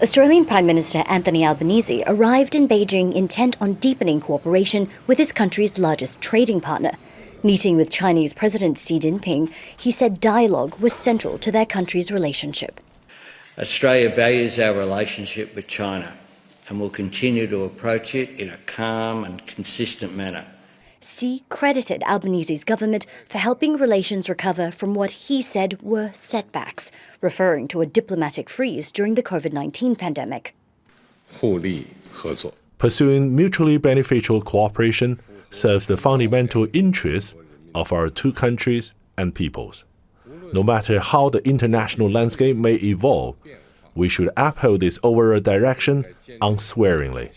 Australian Prime Minister Anthony Albanese arrived in Beijing intent on deepening cooperation with his country's largest trading partner. Meeting with Chinese President Xi Jinping, he said dialogue was central to their country's relationship. Australia values our relationship with China and will continue to approach it in a calm and consistent manner. Xi credited Albanese's government for helping relations recover from what he said were setbacks, referring to a diplomatic freeze during the COVID-19 pandemic. Pursuing mutually beneficial cooperation serves the fundamental interests of our two countries and peoples. No matter how the international landscape may evolve, we should uphold this overall direction unswervingly.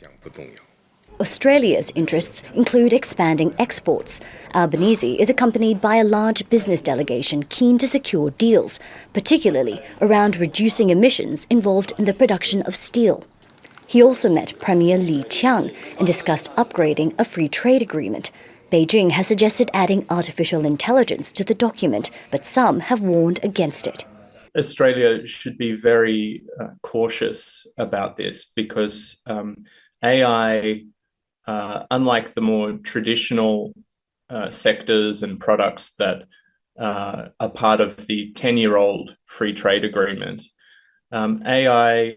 Australia's interests include expanding exports. Albanese is accompanied by a large business delegation keen to secure deals, particularly around reducing emissions involved in the production of steel. He also met Premier Li Qiang and discussed upgrading a free trade agreement. Beijing has suggested adding artificial intelligence to the document, but some have warned against it. Australia should be very cautious about this because AI, unlike the more traditional sectors and products that are part of the 10-year-old free trade agreement, AI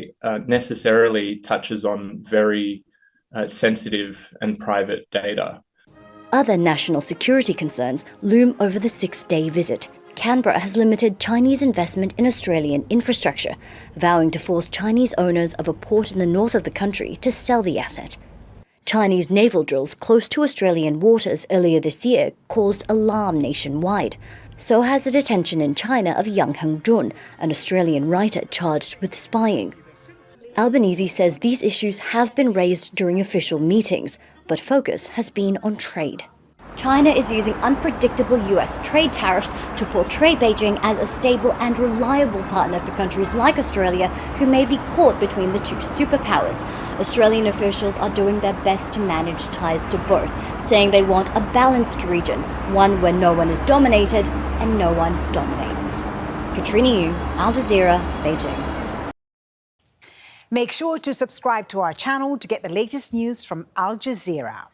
necessarily touches on very sensitive and private data. Other national security concerns loom over the 6-day visit. Canberra has limited Chinese investment in Australian infrastructure, vowing to force Chinese owners of a port in the north of the country to sell the asset. Chinese naval drills close to Australian waters earlier this year caused alarm nationwide. So has the detention in China of Yang Hengjun, an Australian writer charged with spying. Albanese says these issues have been raised during official meetings, but focus has been on trade. China is using unpredictable US trade tariffs to portray Beijing as a stable and reliable partner for countries like Australia who may be caught between the two superpowers. Australian officials are doing their best to manage ties to both, saying they want a balanced region, one where no one is dominated and no one dominates. Katrina, Al Jazeera, Beijing. Make sure to subscribe to our channel to get the latest news from Al Jazeera.